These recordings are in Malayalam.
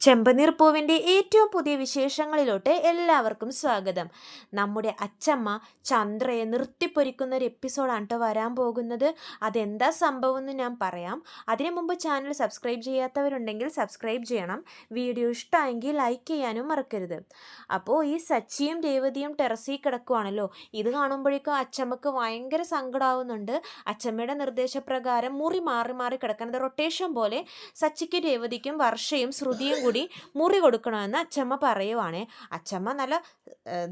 ചെമ്പനീർ പൂവിൻ്റെ ഏറ്റവും പുതിയ വിശേഷങ്ങളിലോട്ട് എല്ലാവർക്കും സ്വാഗതം. നമ്മുടെ അച്ചമ്മ ചന്ദ്രയെ നിർത്തിപ്പൊരിക്കുന്ന ഒരു എപ്പിസോഡാണ് കേട്ടോ വരാൻ പോകുന്നത്. അതെന്താ സംഭവം എന്ന് ഞാൻ പറയാം. അതിനു മുമ്പ് ചാനൽ സബ്സ്ക്രൈബ് ചെയ്യാത്തവരുണ്ടെങ്കിൽ സബ്സ്ക്രൈബ് ചെയ്യണം. വീഡിയോ ഇഷ്ടമായെങ്കിൽ ലൈക്ക് ചെയ്യാനും മറക്കരുത്. അപ്പോൾ ഈ സച്ചിയും രേവതിയും ടെറസിൽ കിടക്കുവാണല്ലോ. ഇത് കാണുമ്പോഴേക്കും അച്ചമ്മക്ക് ഭയങ്കര സങ്കടമാവുന്നുണ്ട്. അച്ചമ്മയുടെ നിർദ്ദേശപ്രകാരം മുറി മാറി മാറി കിടക്കുന്നത് റൊട്ടേഷൻ പോലെ സച്ചിക്കും രേവതിക്കും വർഷയും ശ്രുതിയും കൂടി മുറി കൊടുക്കണമെന്ന് അച്ചമ്മ പറയുവാണേ. അച്ചമ്മ നല്ല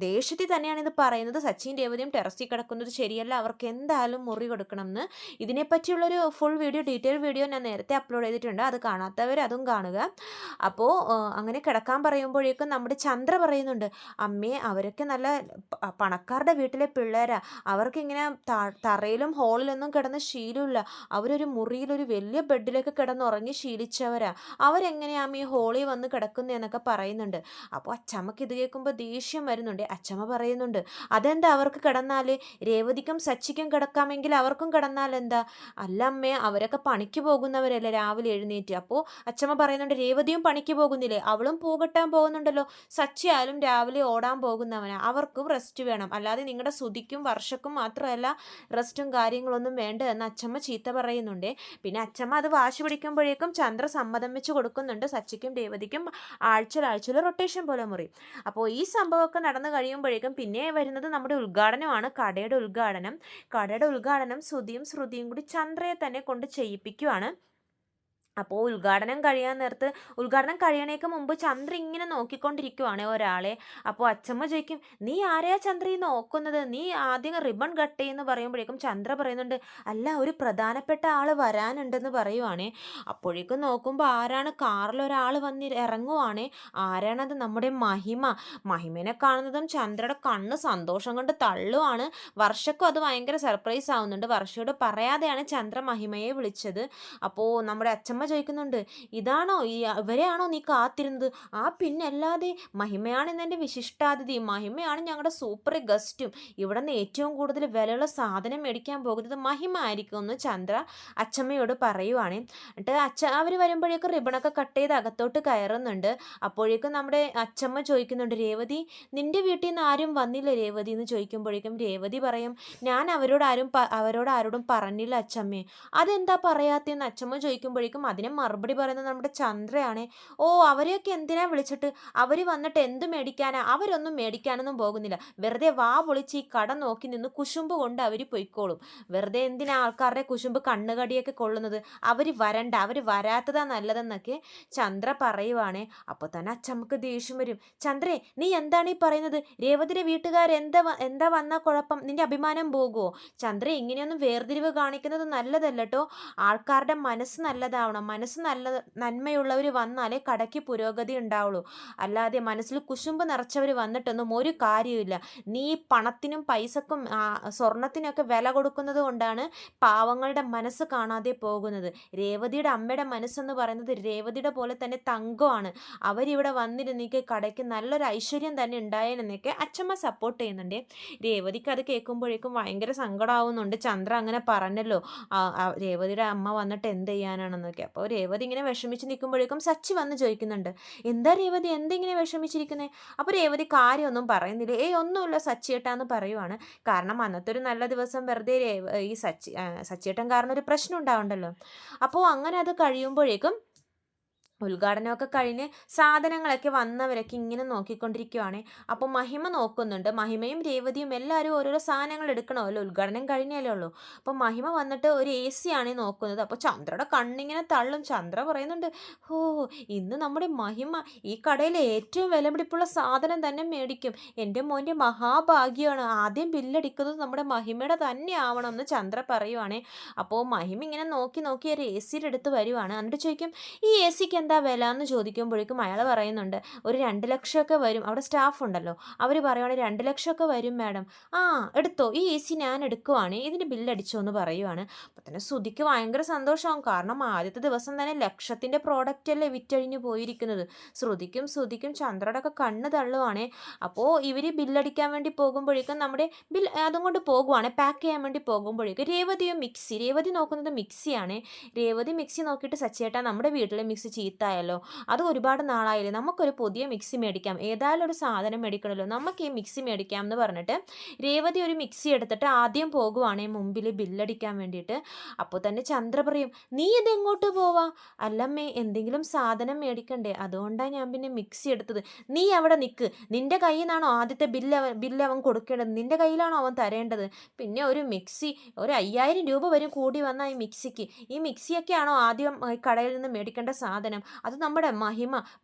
ദേഷ്യത്തിൽ തന്നെയാണ് ഇത് പറയുന്നത്. സച്ചിൻ രേവതിയും ടെറസിൽ കിടക്കുന്നത് ശരിയല്ല, അവർക്ക് എന്തായാലും മുറി കൊടുക്കണം എന്ന്. ഇതിനെപ്പറ്റിയുള്ളൊരു ഫുൾ വീഡിയോ, ഡീറ്റെയിൽ വീഡിയോ ഞാൻ നേരത്തെ അപ്ലോഡ് ചെയ്തിട്ടുണ്ട്. അത് കാണാത്തവർ അതും കാണുക. അപ്പോൾ അങ്ങനെ കിടക്കാൻ പറയുമ്പോഴേക്കും നമ്മുടെ ചന്ദ്ര പറയുന്നുണ്ട്, അമ്മേ അവരൊക്കെ നല്ല പണക്കാരുടെ വീട്ടിലെ പിള്ളേരാ, അവർക്കിങ്ങനെ തറയിലും ഹോളിലൊന്നും കിടന്ന് ശീലമില്ല. അവരൊരു മുറിയിലൊരു വലിയ ബെഡിലൊക്കെ കിടന്നുറങ്ങി ശീലിച്ചവരാ, അവരെങ്ങനെയാ ഈ ഹോളിൽ വന്ന് കിടക്കുന്നതെന്നൊക്കെ പറയുന്നുണ്ട്. അപ്പോൾ അച്ചമ്മക്ക് ഇത് കേൾക്കുമ്പോൾ ദേഷ്യം വരുന്നുണ്ട്. അച്ചമ്മ പറയുന്നുണ്ട്, അതെന്താ അവർക്ക് കിടന്നാൽ, രേവതിക്കും സച്ചിക്കും കിടക്കാമെങ്കിൽ അവർക്കും കിടന്നാൽ എന്താ? അല്ല അമ്മേ, അവരൊക്കെ പണിക്ക് പോകുന്നവരല്ലേ രാവിലെ എഴുന്നേറ്റ്. അപ്പോൾ അച്ചമ്മ പറയുന്നുണ്ട്, രേവതിയും പണിക്ക് പോകുന്നില്ലേ, അവളും പൂകെട്ടാൻ പോകുന്നുണ്ടല്ലോ. സച്ചി ആയാലും രാവിലെ ഓടാൻ പോകുന്നവനാ, അവർക്കും റെസ്റ്റ് വേണം. അല്ലാതെ നിങ്ങളുടെ ശ്രുതിക്കും വർഷക്കും മാത്രമല്ല റെസ്റ്റും കാര്യങ്ങളൊന്നും വേണ്ട എന്ന് അച്ചമ്മ ചീത്ത പറയുന്നുണ്ട്. പിന്നെ അച്ചമ്മ അത് വാശി പിടിക്കുമ്പോഴേക്കും ചന്ദ്ര സമ്മതം വെച്ച് കൊടുക്കുന്നുണ്ട്. സച്ചിക്കും രേവതിക്കും ആഴ്ചയിൽ റൊട്ടേഷൻ പോലെ മുറി. അപ്പോൾ ഈ സംഭവമൊക്കെ നടന്നു കഴിയുമ്പോഴേക്കും പിന്നെ വരുന്നത് നമ്മുടെ ഉദ്ഘാടനമാണ്, കടയുടെ ഉദ്ഘാടനം ശ്രുതിയും കൂടി ചന്ദ്രയെ തന്നെ കൊണ്ട് ചെയ്യിപ്പിക്കുവാണ്. അപ്പോൾ ഉദ്ഘാടനം കഴിയണേക്ക് മുമ്പ് ചന്ദ്ര ഇങ്ങനെ നോക്കിക്കൊണ്ടിരിക്കുവാണ് ഒരാളെ. അപ്പോൾ അച്ചമ്മ ചോദിക്കും, നീ ആരെയാ ചന്ദ്ര ഈ നോക്കുന്നത്, നീ ആദ്യം റിബൺ കട്ട് ചെയ്യുന്നു പറയുമ്പോഴേക്കും ചന്ദ്ര പറയുന്നുണ്ട്, അല്ല ഒരു പ്രധാനപ്പെട്ട ആൾ വരാനുണ്ടെന്ന് പറയുവാണേ. അപ്പോഴേക്കും നോക്കുമ്പോൾ ആരാണ്, കാറിലൊരാൾ വന്ന് ഇറങ്ങുവാണേ. ആരാണത്? നമ്മുടെ മഹിമനെ കാണുന്നതും ചന്ദ്രയുടെ കണ്ണ് സന്തോഷം കൊണ്ട് തള്ളുവാണ്. വർഷക്കും അത് ഭയങ്കര സർപ്രൈസ് ആവുന്നുണ്ട്. വർഷയോട് പറയാതെയാണ് ചന്ദ്ര മഹിമയെ വിളിച്ചത്. അപ്പോൾ നമ്മുടെ അച്ചമ്മ ചോദിക്കുന്നുണ്ട്, ഇവരെയാണോ നീ കാത്തിരുന്നത്? ആ പിന്നല്ലാതെ, മഹിമയാണ് ഇന്നെൻ്റെ വിശിഷ്ടാതിഥി, മഹിമയാണ് ഞങ്ങളുടെ സൂപ്പർ ഗസ്റ്റും, ഇവിടെ നിന്ന് ഏറ്റവും കൂടുതൽ വിലയുള്ള സാധനം മേടിക്കാൻ പോകുന്നത് മഹിമ ആയിരിക്കും എന്ന് ചന്ദ്ര അച്ചമ്മയോട് പറയുവാണ്. എന്നിട്ട് അവർ വരുമ്പോഴേക്കും റിബണൊക്കെ കട്ട് ചെയ്ത് അകത്തോട്ട് കയറുന്നുണ്ട്. അപ്പോഴേക്കും നമ്മുടെ അച്ചമ്മ ചോദിക്കുന്നുണ്ട്, രേവതി നിൻ്റെ വീട്ടിൽ നിന്ന് ആരും വന്നില്ല രേവതി എന്ന് ചോദിക്കുമ്പോഴേക്കും രേവതി പറയും, ഞാൻ അവരോടാരോടും പറഞ്ഞില്ല അച്ചമ്മേ. അതെന്താ പറയാത്തെന്ന് അച്ചമ്മ ചോദിക്കുമ്പോഴേക്കും അതിനെ മറുപടി പറയുന്നത് നമ്മുടെ ചന്ദ്രയാണ്. ഓ, അവരെയൊക്കെ എന്തിനാ വിളിച്ചിട്ട്, അവർ വന്നിട്ട് എന്ത് മേടിക്കാനാ? അവരൊന്നും മേടിക്കാനൊന്നും പോകുന്നില്ല, വെറുതെ വാ പൊളിച്ച് ഈ കട നോക്കി നിന്ന് കുശുമ്പ് കൊണ്ട് അവർ പൊയ്ക്കോളും. വെറുതെ എന്തിനാ ആൾക്കാരുടെ കുശുമ്പ് കണ്ണുകടിയൊക്കെ കൊള്ളുന്നത്? അവർ വരണ്ട, അവർ വരാത്തതാ നല്ലതെന്നൊക്കെ ചന്ദ്ര പറയുവാണേ. അപ്പോൾ തന്നെ അച്ചമ്മക്ക് ദേഷ്യം വരും. ചന്ദ്രേ, നീ എന്താണ് ഈ പറയുന്നത്? രേവതിയുടെ വീട്ടുകാരെന്താ വന്ന കുഴപ്പം? നിന്റെ അഭിമാനം പോകുമോ? ചന്ദ്ര, ഇങ്ങനെയൊന്നും വേർതിരിവ് കാണിക്കുന്നത് നല്ലതല്ല കേട്ടോ. ആൾക്കാരുടെ മനസ്സ് നല്ലതാവണം, നന്മയുള്ളവർ വന്നാലേ കടയ്ക്ക് പുരോഗതി ഉണ്ടാവുള്ളൂ. അല്ലാതെ മനസ്സിൽ കുശുമ്പ് നിറച്ചവർ വന്നിട്ടൊന്നും ഒരു കാര്യമില്ല. നീ പണത്തിനും പൈസക്കും സ്വർണത്തിനൊക്കെ വില കൊടുക്കുന്നത് കൊണ്ടാണ് പാവങ്ങളുടെ മനസ്സ് കാണാതെ പോകുന്നത്. രേവതിയുടെ അമ്മയുടെ മനസ്സെന്ന് പറയുന്നത് രേവതിയുടെ പോലെ തന്നെ തങ്കമാണ്. അവരിവിടെ വന്നിരുന്നെങ്കിൽ കടയ്ക്ക് നല്ലൊരു ഐശ്വര്യം തന്നെ ഉണ്ടായേനെന്നൊക്കെ അച്ചമ്മ സപ്പോർട്ട് ചെയ്യുന്നുണ്ട്. രേവതിക്ക് അത് കേൾക്കുമ്പോഴേക്കും ഭയങ്കര സങ്കടമാവുന്നുണ്ട്. ചന്ദ്ര അങ്ങനെ പറഞ്ഞല്ലോ, രേവതിയുടെ അമ്മ വന്നിട്ട് എന്ത് ചെയ്യാനാണെന്നൊക്കെ. അപ്പോൾ രേവതി ഇങ്ങനെ വിഷമിച്ച് നിൽക്കുമ്പോഴേക്കും സച്ചി വന്ന് ചോദിക്കുന്നുണ്ട്, എന്താ രേവതി, എന്തിങ്ങനെ വിഷമിച്ചിരിക്കുന്നത്? അപ്പോൾ രേവതി കാര്യമൊന്നും പറയുന്നില്ല. ഒന്നുമില്ല സച്ചിയേട്ടാന്ന് പറയുവാണ്. കാരണം അന്നത്തെ ഒരു നല്ല ദിവസം വെറുതെ ഈ സച്ചിയേട്ടൻ കാരണം ഒരു പ്രശ്നം ഉണ്ടാവണ്ടല്ലോ. അപ്പോൾ അങ്ങനെ അത് കഴിയുമ്പോഴേക്കും ഉദ്ഘാടനമൊക്കെ കഴിഞ്ഞ് സാധനങ്ങളൊക്കെ വന്നവരൊക്കെ ഇങ്ങനെ നോക്കിക്കൊണ്ടിരിക്കുവാണ്. അപ്പോൾ മഹിമ നോക്കുന്നുണ്ട്. മഹിമയും രേവതിയും എല്ലാവരും ഓരോരോ സാധനങ്ങൾ എടുക്കണമല്ലോ, ഉദ്ഘാടനം കഴിഞ്ഞാലേ ഉള്ളൂ. അപ്പോൾ മഹിമ വന്നിട്ട് ഒരു AC ആണ് നോക്കുന്നത്. അപ്പോൾ ചന്ദ്രയുടെ കണ്ണിങ്ങനെ തള്ളും. ചന്ദ്ര പറയുന്നുണ്ട്, ഓ, ഇന്ന് നമ്മുടെ മഹിമ ഈ കടയിലെ ഏറ്റവും വിലപിടിപ്പുള്ള സാധനം തന്നെ മേടിക്കും. എൻ്റെ മോൻ്റെ മഹാഭാഗ്യമാണ്, ആദ്യം ബില്ലടിക്കുന്നത് നമ്മുടെ മഹിമയുടെ തന്നെ ആവണം എന്ന് ചന്ദ്ര പറയുവാണേ. അപ്പോൾ മഹിമ ഇങ്ങനെ നോക്കി ഒരു AC അടുത്ത് വരുവാണ്. എന്നിട്ട് ചോദിക്കും, ഈ AC എന്താ വില എന്ന് ചോദിക്കുമ്പോഴേക്കും അയാൾ പറയുന്നുണ്ട്, ഒരു 2 ലക്ഷമൊക്കെ വരും. അവിടെ സ്റ്റാഫ് ഉണ്ടല്ലോ, അവർ പറയുവാണെങ്കിൽ 2 ലക്ഷമൊക്കെ വരും മാഡം. ആ, എടുത്തോ, ഈ AC ഞാൻ എടുക്കുവാണ്, ഇതിന് ബില്ലടിച്ചോ എന്ന് പറയുവാണ്. അപ്പം തന്നെ ശ്രുതിക്ക് ഭയങ്കര സന്തോഷമാകും. കാരണം ആദ്യത്തെ ദിവസം തന്നെ ലക്ഷത്തിൻ്റെ പ്രോഡക്റ്റ് അല്ലേ വിറ്റഴിഞ്ഞു പോയിരിക്കുന്നത്. ശ്രുതിക്കും ചന്ദ്രയുടെ ഒക്കെ കണ്ണ് തള്ളുവാണേ. അപ്പോൾ ഇവർ ബില്ലടിക്കാൻ വേണ്ടി പോകുമ്പോഴേക്കും നമ്മുടെ അതും കൊണ്ട് പോകുവാണ്, പാക്ക് ചെയ്യാൻ വേണ്ടി പോകുമ്പോഴേക്കും രേവതി നോക്കുന്നത് മിക്സിയാണ്. രേവതി മിക്സി നോക്കിയിട്ട്, സച്ചേട്ടാ നമ്മുടെ വീട്ടിലെ മിക്സി ചീത്ത ചീത്തയായല്ലോ, അത് ഒരുപാട് നാളായില്ലേ, നമുക്കൊരു പുതിയ മിക്സി മേടിക്കാം, ഏതായാലും ഒരു സാധനം മേടിക്കണമല്ലോ, നമുക്ക് ഈ മിക്സി മേടിക്കാം എന്ന് പറഞ്ഞിട്ട് രേവതി ഒരു മിക്സി എടുത്തിട്ട് ആദ്യം പോകുവാണേ മുമ്പിൽ ബില്ലടിക്കാൻ വേണ്ടിയിട്ട്. അപ്പോൾ തന്നെ ചന്ദ്ര പറയും, നീ ഇത് എങ്ങോട്ട് പോവാ? അല്ലമ്മേ, എന്തെങ്കിലും സാധനം മേടിക്കണ്ടേ, അതുകൊണ്ടാണ് ഞാൻ പിന്നെ മിക്സി എടുത്തത്. നീ അവിടെ നിൽക്ക്, നിന്റെ കയ്യിൽ നിന്നാണോ ആദ്യത്തെ ബില്ല് അവൻ കൊടുക്കേണ്ടത്, നിന്റെ കയ്യിലാണോ അവൻ തരേണ്ടത്? പിന്നെ ഒരു മിക്സി ഒരു 5000 രൂപ വരും കൂടി വന്ന ഈ മിക്സിക്ക്. ഈ മിക്സിയൊക്കെയാണോ ആദ്യം കടയിൽ നിന്ന് മേടിക്കേണ്ട സാധനം? അത് നമ്മുടെ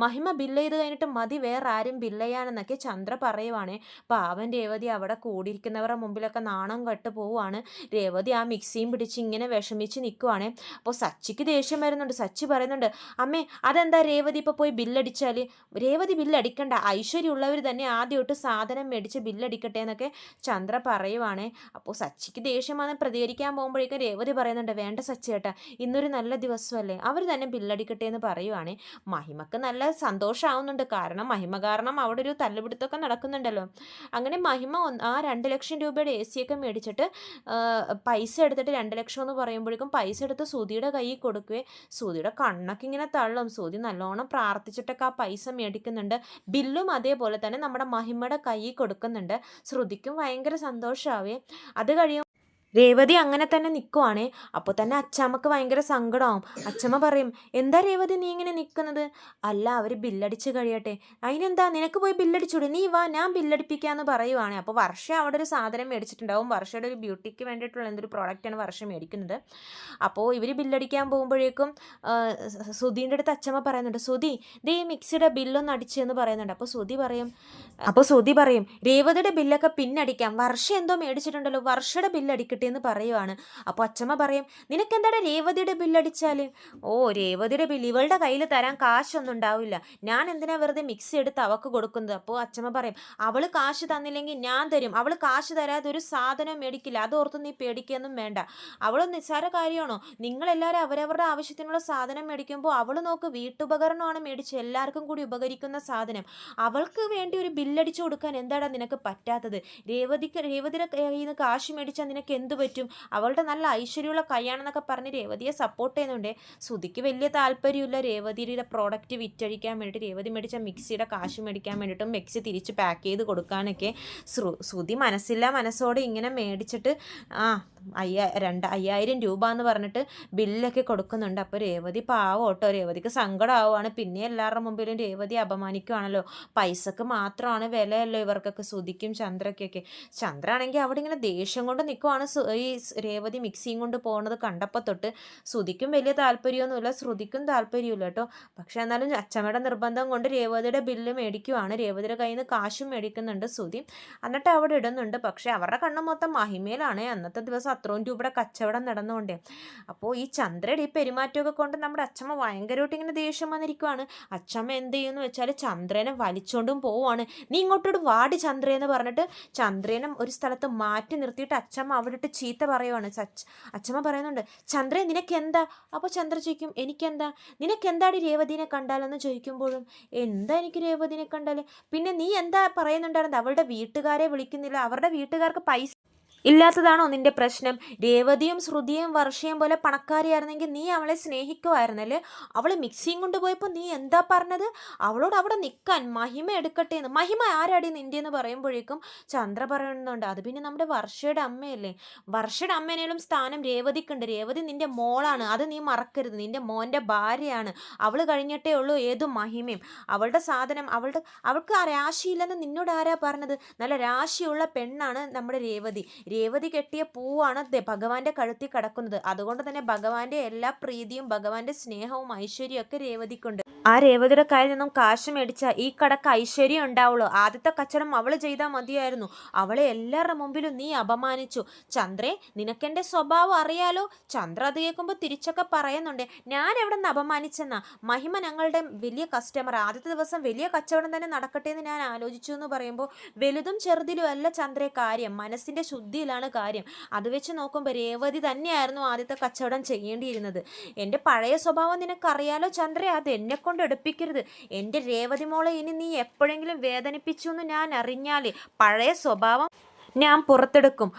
മഹിമ ബില്ല് ചെയ്ത് കഴിഞ്ഞിട്ട് മതി വേറെ ആരും ബില്ല് ചെയ്യാനെന്നൊക്കെ ചന്ദ്ര പറയുവാണേ. പാവൻ രേവതി അവിടെ കൂടിയിരിക്കുന്നവരുടെ മുമ്പിലൊക്കെ നാണം കെട്ട് പോവുകയാണ്. രേവതി ആ മിക്സിയും പിടിച്ച് ഇങ്ങനെ വിഷമിച്ച് നിൽക്കുവാണേ. അപ്പോൾ സച്ചിക്ക് ദേഷ്യം വരുന്നുണ്ട്. സച്ചി പറയുന്നുണ്ട്, അമ്മേ അതെന്താ രേവതി ഇപ്പോൾ പോയി ബില്ലടിച്ചാൽ? രേവതി ബില്ലടിക്കണ്ട, ഐശ്വര്യമുള്ളവർ തന്നെ ആദ്യമായിട്ട് സാധനം മേടിച്ച് ബില്ലടിക്കട്ടെ എന്നൊക്കെ ചന്ദ്ര പറയുവാണേ. അപ്പോൾ സച്ചിക്ക് ദേഷ്യം വന്ന് പ്രതികരിക്കാൻ പോകുമ്പോഴേക്കും രേവതി പറയുന്നുണ്ട്, വേണ്ട സച്ചി ഏട്ടാ, ഇന്നൊരു നല്ല ദിവസമല്ലേ, അവർ തന്നെ ബില്ലടിക്കട്ടെ എന്ന് പറയുവാണേ. മഹിമക്ക് നല്ല സന്തോഷമാവുന്നുണ്ട്, കാരണം അവിടെ ഒരു തല്ലുപിടുത്തമൊക്കെ നടക്കുന്നുണ്ടല്ലോ. അങ്ങനെ മഹിമ ആ 2 ലക്ഷം രൂപയുടെ AC ഒക്കെ മേടിച്ചിട്ട് പൈസ എടുത്തിട്ട് 2 ലക്ഷം എന്ന് പറയുമ്പോഴേക്കും പൈസ എടുത്ത് സുധിയുടെ കയ്യിൽ കൊടുക്കുകയെ. സുധിയുടെ കണ്ണൊക്കെ ഇങ്ങനെ തള്ളും. സുധി നല്ലോണം പ്രാർത്ഥിച്ചിട്ടൊക്കെ ആ പൈസ മേടിക്കുന്നുണ്ട്. ബില്ലും അതേപോലെ തന്നെ നമ്മുടെ മഹിമയുടെ കയ്യിൽ കൊടുക്കുന്നുണ്ട്. ശ്രുതിക്കും ഭയങ്കര സന്തോഷമാവേ. അത് കഴിയും രേവതി അങ്ങനെ തന്നെ നിൽക്കുവാണേ. അപ്പോൾ തന്നെ അച്ചാമ്മക്ക് ഭയങ്കര സങ്കടമാവും. അച്ചമ്മ പറയും, എന്താ രേവതി നീ ഇങ്ങനെ നിൽക്കുന്നത്? അല്ല, അവർ ബില്ലടിച്ച് കഴിയട്ടെ. അതിനെന്താ, നിനക്ക് പോയി ബില്ലടിച്ചൂടെ, നീ വാ ഞാൻ ബില്ലടിപ്പിക്കാമെന്ന് പറയുവാണേ. അപ്പോൾ വർഷ അവിടെ ഒരു സാധനം മേടിച്ചിട്ടുണ്ടാവും. വർഷയുടെ ഒരു ബ്യൂട്ടിക്ക് വേണ്ടിയിട്ടുള്ള എന്തൊരു പ്രോഡക്റ്റാണ് വർഷ മേടിക്കുന്നത്. അപ്പോൾ ഇവർ ബില്ലടിക്കാൻ പോകുമ്പോഴേക്കും സുധീൻ്റെ അടുത്ത് അച്ചമ്മ പറയുന്നുണ്ട്, സുധി ദേ ഈ മിക്സിയുടെ ബില്ലൊന്ന് അടിച്ചെന്ന് പറയുന്നുണ്ട്. അപ്പോൾ സുധി പറയും രേവതിയുടെ ബില്ലൊക്കെ പിന്നടിക്കാം, വർഷ എന്തോ മേടിച്ചിട്ടുണ്ടല്ലോ, വർഷയുടെ ബില്ലടിക്കട്ടെ എന്ന് പറയുവാണ്. അപ്പോൾ അച്ചമ്മ പറയും, നിനക്കെന്താടാ രേവതിയുടെ ബില്ലടിച്ചാൽ? ഓ, രേവതിയുടെ ബില്ല് ഇവളുടെ കയ്യിൽ തരാൻ കാശൊന്നും ഉണ്ടാവില്ല, ഞാൻ എന്തിനാ വെറുതെ മിക്സി എടുത്ത് അവൾക്ക് കൊടുക്കുന്നത്? അപ്പോൾ അച്ചമ്മ പറയും, അവൾ കാശ് തന്നില്ലെങ്കിൽ ഞാൻ തരും, അവൾ കാശ് തരാതെ ഒരു സാധനവും മേടിക്കില്ല, അതോർത്ത് നീ പേടിക്കുകയൊന്നും വേണ്ട. അവൾ നിസ്സാര കാര്യമാണോ? നിങ്ങളെല്ലാവരും അവരവരുടെ ആവശ്യത്തിനുള്ള സാധനം മേടിക്കുമ്പോൾ അവൾ നോക്ക് വീട്ടുപകരണമാണ് മേടിച്ച് എല്ലാവർക്കും കൂടി ഉപകരിക്കുന്ന സാധനം. അവൾക്ക് വേണ്ടി ഒരു ബില്ലടിച്ചു കൊടുക്കാൻ എന്താടാ നിനക്ക് പറ്റാത്തത്? രേവതിയുടെ കയ്യിൽ നിന്ന് കാശ് മേടിച്ചാൽ നിനക്ക് എന്ത് പറ്റും? അവളുടെ നല്ല ഐശ്വര്യമുള്ള കൈയാണെന്നൊക്കെ പറഞ്ഞ് രേവതിയെ സപ്പോർട്ട് ചെയ്യുന്നുണ്ട്. സുധിക്ക് വലിയ താല്പര്യമില്ല രേവതിയുടെ പ്രോഡക്റ്റ് വിറ്റഴിക്കാൻ വേണ്ടിയിട്ട്, രേവതി മേടിച്ച മിക്സിയുടെ കാശ് മേടിക്കാൻ വേണ്ടിയിട്ടും മിക്സി തിരിച്ച് പാക്ക് ചെയ്ത് കൊടുക്കാനൊക്കെ സുധി മനസ്സോടെ ഇങ്ങനെ മേടിച്ചിട്ട് 5000 രൂപ എന്ന് പറഞ്ഞിട്ട് ബില്ലൊക്കെ കൊടുക്കുന്നുണ്ട്. അപ്പോൾ രേവതി പാവം കേട്ടോ, രേവതിക്ക് സങ്കടമാവുകയാണ്. പിന്നെ എല്ലാവരുടെ മുമ്പിലും രേവതി അപമാനിക്കുകയാണല്ലോ. പൈസക്ക് മാത്രമാണ് വിലയല്ലോ ഇവർക്കൊക്കെ, സുധിക്കും ചന്ദ്രയ്ക്കൊക്കെ. ചന്ദ്ര ആണെങ്കിൽ അവിടെ ഇങ്ങനെ ദേഷ്യം കൊണ്ട് നിൽക്കുവാണ്. ഈ രേവതി മിക്സിയും കൊണ്ട് പോകുന്നത് കണ്ടപ്പോൾ തൊട്ട് സുധിക്കും വലിയ താല്പര്യമൊന്നുമില്ല, ശ്രുതിക്കും താല്പര്യമില്ല കേട്ടോ. പക്ഷെ എന്നാലും അച്ചമ്മയുടെ നിർബന്ധം കൊണ്ട് രേവതിയുടെ ബില്ല് മേടിക്കുവാണ്. രേവതിയുടെ കയ്യിൽ നിന്ന് കാശും മേടിക്കുന്നുണ്ട് സുധി. എന്നിട്ട് അവിടെ ഇടുന്നുണ്ട്. പക്ഷെ അവരുടെ കണ്ണ് മൊത്തം മഹിമയിലാണ്. അന്നത്തെ ദിവസം അത്രയും രൂപയുടെ കച്ചവടം നടന്നുകൊണ്ടേ. അപ്പോൾ ഈ ചന്ദ്രയുടെ ഈ പെരുമാറ്റമൊക്കെ കൊണ്ട് നമ്മുടെ അച്ചമ്മ ഭയങ്കരമായിട്ട് ഇങ്ങനെ ദേഷ്യം വന്നിരിക്കുവാണ്. അച്ചമ്മ എന്ത് ചെയ്യുമെന്ന് വെച്ചാൽ ചന്ദ്രനെ വലിച്ചുകൊണ്ടും പോവുകയാണ്. നീ ഇങ്ങോട്ടോട് വാടി ചന്ദ്രയെന്ന് പറഞ്ഞിട്ട് ചന്ദ്രനെ ഒരു സ്ഥലത്ത് മാറ്റി നിർത്തിയിട്ട് അച്ചമ്മ അവിടെ ഇട്ട് ചീത്ത പറയുവാണ്. അച്ചമ്മ പറയുന്നുണ്ട്, ചന്ദ്രേ നിനക്കെന്താ? അപ്പോൾ ചന്ദ്ര ചോദിക്കും, എനിക്കെന്താ? നിനക്കെന്താടി രേവതിനെ കണ്ടാലെന്ന് ചോദിക്കുമ്പോഴും, എന്താ എനിക്ക് രേവതിനെ കണ്ടാൽ? പിന്നെ നീ എന്താ പറയുന്നുണ്ടായിരുന്നത്? അവളുടെ വീട്ടുകാരെ വിളിക്കുന്നില്ല, അവരുടെ വീട്ടുകാർക്ക് പൈസ ഇല്ലാത്തതാണോ നിന്റെ പ്രശ്നം? രേവതിയും ശ്രുതിയും വർഷയും പോലെ പണക്കാരിയായിരുന്നെങ്കിൽ നീ അവളെ സ്നേഹിക്കുമായിരുന്നല്ലേ? അവൾ മിക്സിയും കൊണ്ടുപോയപ്പോൾ നീ എന്താ പറഞ്ഞത്? അവളോട് അവിടെ നിൽക്കാൻ, മഹിമ എടുക്കട്ടെ എന്ന്. മഹിമ ആരാടി നിൻ്റെ എന്ന് പറയുമ്പോഴേക്കും ചന്ദ്ര പറയുന്നുണ്ട്, അത് പിന്നെ നമ്മുടെ വർഷയുടെ അമ്മയല്ലേ. വർഷയുടെ അമ്മേനേലും സ്ഥാനം രേവതിക്കുണ്ട്. രേവതി നിൻ്റെ മോളാണ്, അത് നീ മറക്കരുത്. നിൻ്റെ മോൻ്റെ ഭാര്യയാണ്. അവൾ കഴിഞ്ഞിട്ടേ ഉള്ളൂ ഏതും മഹിമയും. അവളുടെ സാധനം അവൾക്ക് ആ രാശിയില്ലെന്ന് നിന്നോട് ആരാ പറഞ്ഞത്? നല്ല രാശിയുള്ള പെണ്ണാണ് നമ്മുടെ രേവതി കെട്ടിയ പൂവാണ് ഭഗവാന്റെ കഴുത്തിൽ കിടക്കുന്നത്. അതുകൊണ്ട് തന്നെ ഭഗവാന്റെ എല്ലാ പ്രീതിയും ഭഗവാന്റെ സ്നേഹവും ഐശ്വര്യവും ഒക്കെ രേവതിക്കുണ്ട്. ആ രേവതിയുടെ കയ്യിൽ നിന്നും കാശ് മേടിച്ചാൽ ഈ കടക്ക് ഐശ്വര്യം ഉണ്ടാവുള്ളൂ. ആദ്യത്തെ കച്ചവടം അവൾ ചെയ്താൽ മതിയായിരുന്നു. അവളെ എല്ലാവരുടെ മുമ്പിലും നീ അപമാനിച്ചു. ചന്ദ്രേ, നിനക്കെൻ്റെ സ്വഭാവം അറിയാലോ. ചന്ദ്ര അത് കേൾക്കുമ്പോൾ തിരിച്ചൊക്കെ പറയുന്നുണ്ട്, ഞാൻ എവിടെ നിന്ന് അപമാനിച്ചെന്നാ? മഹിമ ഞങ്ങളുടെ വലിയ കസ്റ്റമർ, ആദ്യത്തെ ദിവസം വലിയ കച്ചവടം തന്നെ നടക്കട്ടെ എന്ന് ഞാൻ ആലോചിച്ചു എന്ന് പറയുമ്പോൾ, വലുതും ചെറുതിലും അല്ല ചന്ദ്രേ കാര്യം, മനസ്സിൻ്റെ ശുദ്ധിയിലാണ് കാര്യം. അത് വെച്ച് നോക്കുമ്പോൾ രേവതി തന്നെയായിരുന്നു ആദ്യത്തെ കച്ചവടം ചെയ്യേണ്ടിയിരുന്നത്. എൻ്റെ പഴയ സ്വഭാവം നിനക്കറിയാലോ ചന്ദ്രേ, അത് എന്നെ കൊണ്ട് എടുപ്പിക്കരുത്. എൻ്റെ രേവതി മോളെ ഇനി നീ എപ്പോഴെങ്കിലും വേദനിപ്പിച്ചു എന്ന് ഞാൻ അറിഞ്ഞാൽ പഴയ സ്വഭാവം ഞാൻ പുറത്തെടുക്കും.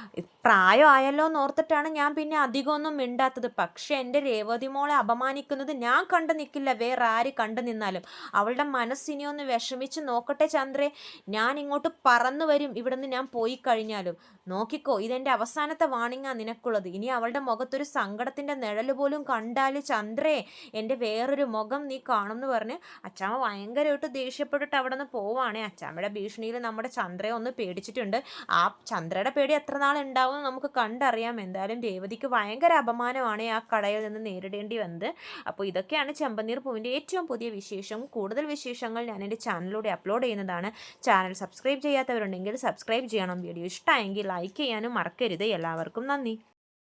പ്രായമായല്ലോ എന്നോർത്തിട്ടാണ് ഞാൻ പിന്നെ അധികമൊന്നും മിണ്ടാത്തത്. പക്ഷെ എൻ്റെ രേവതി മോളെ അപമാനിക്കുന്നത് ഞാൻ കണ്ടു നിൽക്കില്ല, വേറെ ആര് കണ്ടു നിന്നാലും. അവളുടെ മനസ്സിനി ഒന്ന് വിഷമിച്ച് നോക്കട്ടെ ചന്ദ്രേ. ഞാൻ ഇങ്ങോട്ട് പറന്നു വരും ഇവിടുന്ന് ഞാൻ പോയി കഴിഞ്ഞാലും. നോക്കിക്കോ, ഇതെൻ്റെ അവസാനത്തെ വാണിങ്ങാ നിനക്കുള്ളത്. ഇനി അവളുടെ മുഖത്തൊരു സങ്കടത്തിൻ്റെ നിഴൽ പോലും കണ്ടാൽ ചന്ദ്രേ, എൻ്റെ വേറൊരു മുഖം നീ കാണുമെന്ന് പറഞ്ഞ് അച്ചാമ്മ ഭയങ്കരമായിട്ട് ദേഷ്യപ്പെട്ടിട്ട് അവിടെ നിന്ന് പോവാണേ. അച്ചാമ്മയുടെ ഭീഷണിയിൽ നമ്മുടെ ചന്ദ്രയെ ഒന്ന് പേടിച്ചിട്ടുണ്ട്. ആ ചന്ദ്രയുടെ പേടി എത്ര നാൾ ഉണ്ടാവും നമുക്ക് കണ്ടറിയാം. എന്തായാലും രേവതിക്ക് ഭയങ്കര അപമാനമാണ് ആ കടയിൽ നിന്ന് നേരിടേണ്ടി വന്നത്. അപ്പോൾ ഇതൊക്കെയാണ് ചെമ്പനീർ പൂവിൻ്റെ ഏറ്റവും പുതിയ വിശേഷം. കൂടുതൽ വിശേഷങ്ങൾ ഞാൻ എൻ്റെ ചാനലിലൂടെ അപ്ലോഡ് ചെയ്യുന്നതാണ്. ചാനൽ സബ്സ്ക്രൈബ് ചെയ്യാത്തവരുണ്ടെങ്കിൽ സബ്സ്ക്രൈബ് ചെയ്യണം. വീഡിയോ ഇഷ്ടമായെങ്കിൽ ലൈക്ക് ചെയ്യാനും മറക്കരുത്. എല്ലാവർക്കും നന്ദി.